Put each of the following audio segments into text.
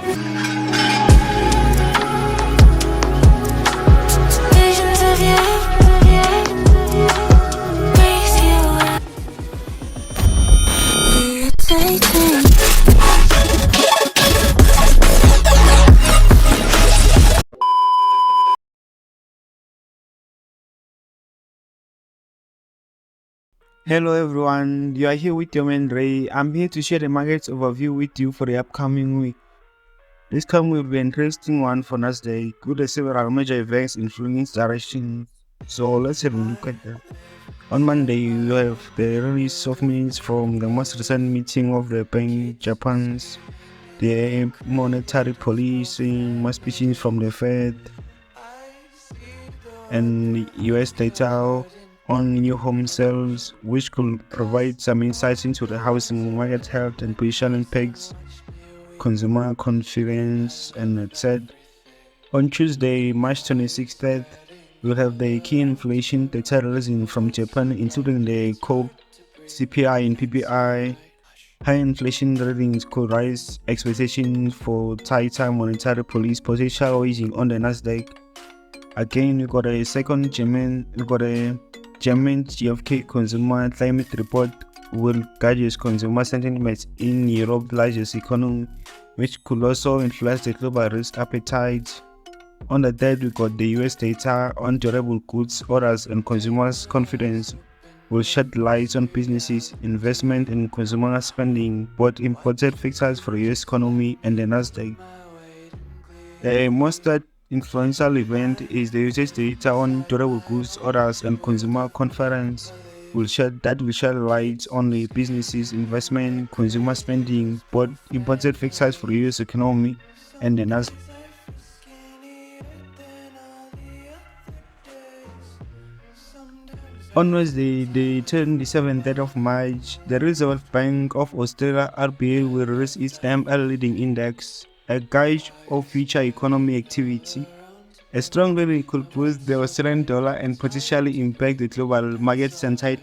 Hello everyone, you are here with your man Ray. I'm here to share the market overview with you for the upcoming week. This coming will be an interesting one for Nasdaq, with several major events influencing its direction. So let's have a look at that. On Monday, you have the release of minutes from the most recent meeting of the Bank Japan's, the monetary policy, more speeches from the Fed, and US data on new home sales, which could provide some insights into the housing market health and potential impacts, consumer confidence, and etc. On Tuesday, March 26th, we'll have the key inflation data releasing from Japan, including the core CPI and PPI. High inflation readings could raise expectations for tighter monetary policy potential weighing on the Nasdaq. Again, we got a German GfK consumer climate report will gauge consumer sentiment in Europe's largest economy, which could also influence the global risk appetite. On the third, we got the US data on durable goods orders and consumers' confidence will shed light on businesses, investment and consumer spending, both important factors for the US economy and the Nasdaq. The most influential event is the US data on durable goods orders and consumer confidence will shed light on the businesses, investment, consumer spending, both important factors for the US economy and the Nasdaq. On Wednesday, the 27th of March, the Reserve Bank of Australia (RBA) will release its ML leading index, a gauge of future economic activity. A strong reading could boost the Australian dollar and potentially impact the global market sentiment.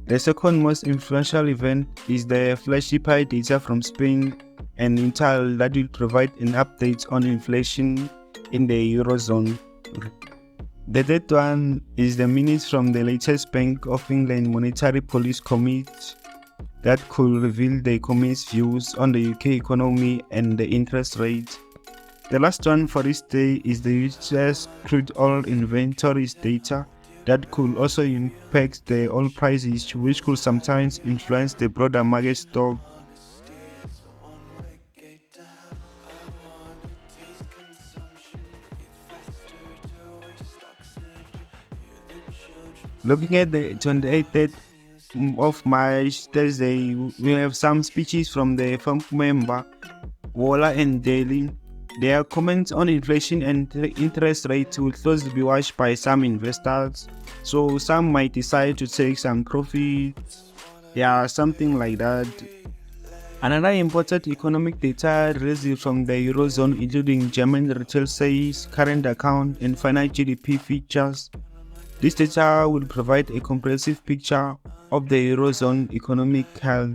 The second most influential event is the flash CPI data from Spain and Italy that will provide an update on inflation in the Eurozone. The third one is the minutes from the latest Bank of England Monetary Policy Committee that could reveal the Committee's views on the UK economy and the interest rate. The last one for this day is the US crude oil inventories data that could also impact the oil prices, which could sometimes influence the broader market stock. Looking at the 28th of March, Thursday, we have some speeches from the firm member, Waller and Daly. Their comments on inflation and interest rates will closely be watched by some investors, so some might decide to take some profits, something like that. Another important economic data released from the Eurozone, including German retail sales, current account, and final GDP features. This data will provide a comprehensive picture of the Eurozone economic health.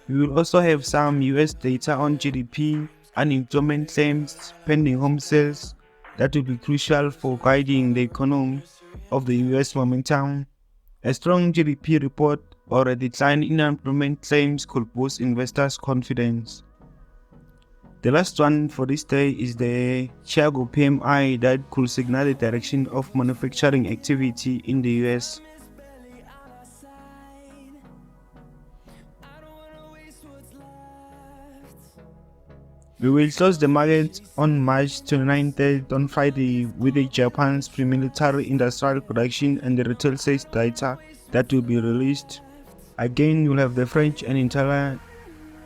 We will also have some US data on GDP, unemployment claims, pending home sales that will be crucial for guiding the economy of the US momentum. A strong GDP report or a decline in unemployment claims could boost investors' confidence. The last one for this day is the Chicago PMI that could signal the direction of manufacturing activity in the US. We will close the market on March 29th on Friday with the Japan's pre-military industrial production and the retail sales data that will be released. Again, you'll have the French and Italian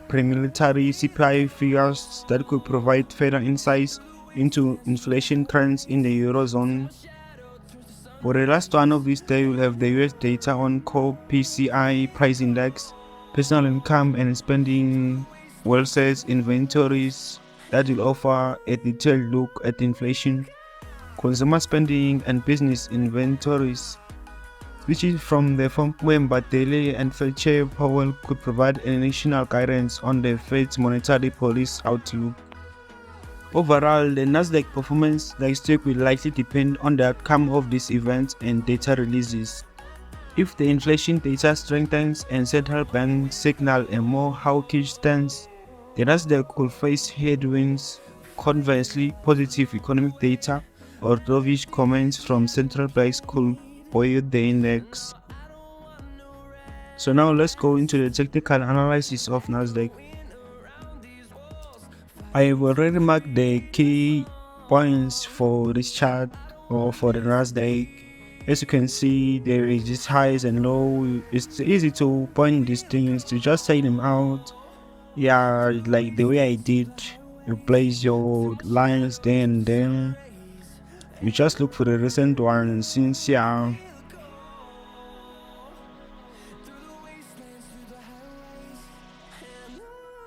pre-military CPI figures that could provide further insights into inflation trends in the Eurozone. For the last one of this day, we'll have the US data on core PCI price index, personal income and spending, world sales inventories that will offer a detailed look at inflation, consumer spending and business inventories. Speeches from the firm member Daly and Fed Chair Powell could provide additional guidance on the Fed's monetary policy outlook. Overall, the Nasdaq performance next week will likely depend on the outcome of these events and data releases. If the inflation data strengthens and central banks signal a more hawkish stance, the Nasdaq could face headwinds. Conversely, positive economic data or dovish comments from central banks could buoy the index. So now let's go into the technical analysis of Nasdaq. I have already marked the key points for this chart or for the Nasdaq. As you can see, there is this highs and low. It's easy to point these things, to just say them out. Yeah, like the way I did. You place your lines there and then. You just look for the recent one since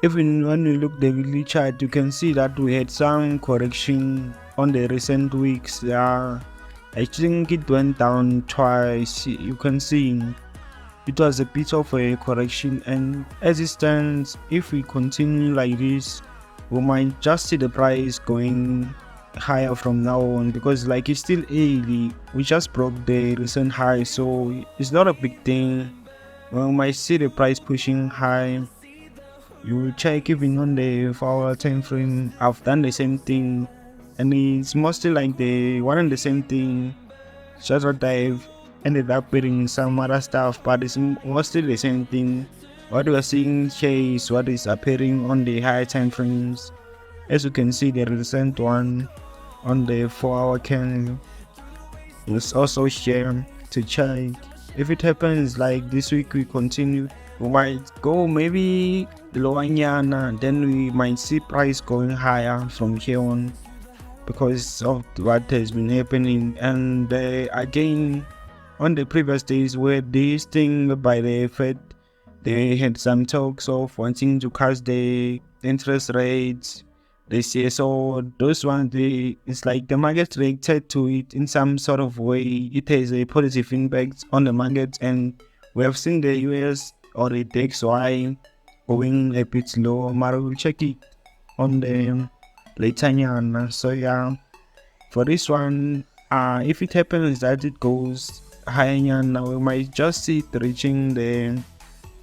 even when you look the weekly chart, you can see that we had some correction on the recent weeks. I think it went down twice. You can see it was a bit of a correction, and as it stands, if we continue like this, we might just see the price going higher from now on, because like it's still early. We just broke the recent high, so it's not a big thing. We might see the price pushing high. You will check even on the 4-hour time frame. I've done the same thing, and it's mostly like the one and the same thing. Just what I've ended up with some other stuff, but it's mostly the same thing. What we are seeing here is what is appearing on the higher time frames. As you can see, the recent one on the 4-hour candle is also here to check. If it happens like this week, we continue, we might go maybe lower nyana, then we might see price going higher from here on because of what has been happening. And again, on the previous days where this thing by the Fed, they had some talks of wanting to cut the interest rates. They say so those ones, it's like the market reacted to it in some sort of way. It has a positive impact on the market, and we have seen the US or the DXY going a bit low. But we'll check it on the later nyana. So yeah, for this one, if it happens that it goes higher nyana, we might just see it reaching the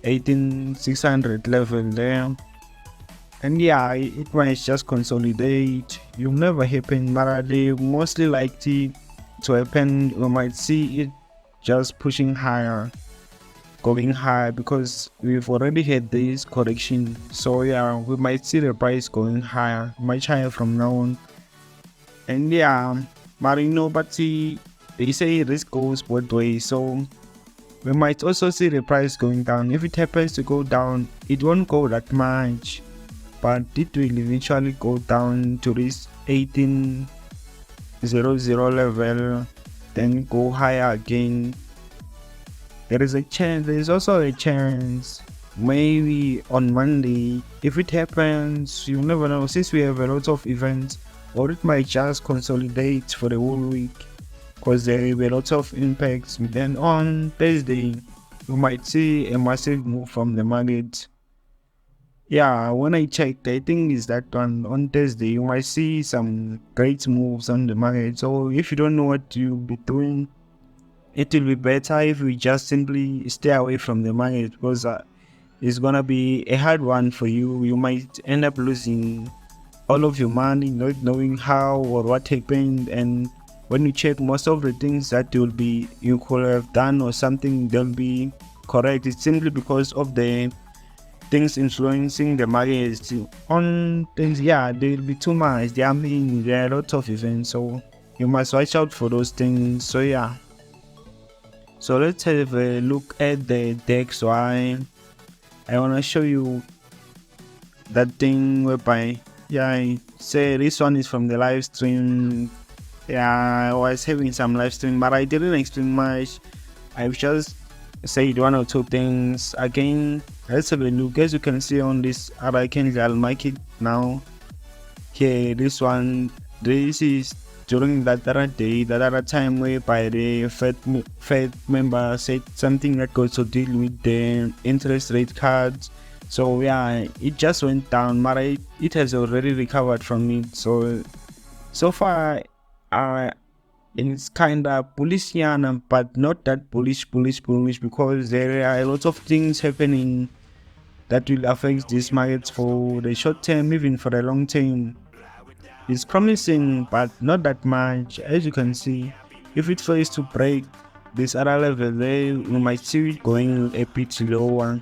18600 level there. And yeah, it might just consolidate. You'll never happen, but they mostly likely to happen. We might see it just pushing higher, going higher, because we've already had this correction. So yeah, we might see the price going higher, much higher from now on. And yeah, but see, they say risk goes both ways, so we might also see the price going down. If it happens to go down, it won't go that much, but it will eventually go down to this 1800 level, then go higher again. There is a chance, there is also a chance maybe on Monday. If it happens, you never know, since we have a lot of events, or it might just consolidate for the whole week, because there will be lots of impacts. Then on Thursday, you might see a massive move from the market. Yeah, when I checked, I think is that on Thursday, you might see some great moves on the market. So if you don't know what you'll be doing, it will be better if we just simply stay away from the market, because it's gonna be a hard one for you. You might end up losing all of your money, not knowing how or what happened. And when you check, most of the things that you could have done or something, they'll be correct. It's simply because of the things influencing the market on things. Yeah, there will be too much. There are a lot of events, so you must watch out for those things. So yeah, so let's have a look at the DXY. I want to show you that thing whereby, yeah, I say this one is from the live stream. Yeah, I was having some live stream, but I didn't explain much. I've just said one or two things. Again, let's have a look. As you can see on this other candle, I'll make it now. Okay, this one, this is during that other day, that other time whereby the Fed member said something that goes to deal with the interest rate cards. So yeah, it just went down, but it has already recovered from it. So far, it's kinda bullish, yeah, but not that bullish, because there are a lot of things happening that will affect these markets for the short term, even for the long term. It's promising, but not that much. As you can see, if it fails to break this other level there, we might see it going a bit lower.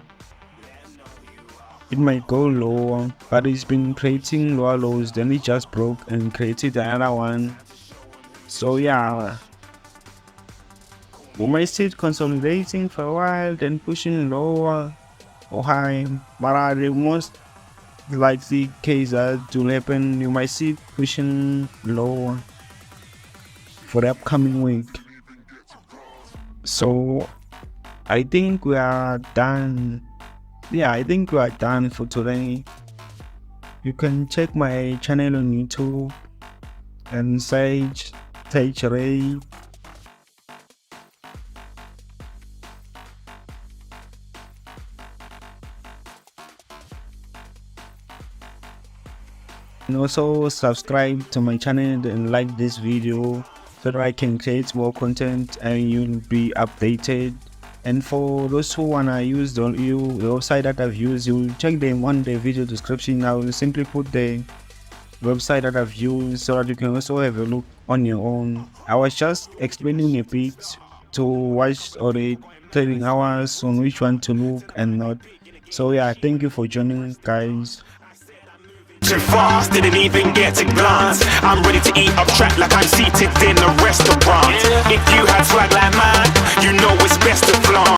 It might go lower, but it's been creating lower lows, then it just broke and created another one. So yeah, we might see it consolidating for a while, then pushing lower or high, but the most likely case that will happen, you might see it pushing lower for the upcoming week. So I think we are done. Yeah, I think we are done for today. You can check my channel on YouTube and search Ray. And also subscribe to my channel and like this video so that I can create more content and you'll be updated. And for those who wanna use the website that I've used, you'll check them on the video description. I will simply put the website that I've used so that you can also have a look on your own. I was just explaining a bit to watch all the trading hours on which one to look and not. So yeah, thank you for joining, guys. Too fast, didn't even get a glance. I'm ready to eat up track like I'm seated in a restaurant. If you had swag like mine, you know it's best to flaunt.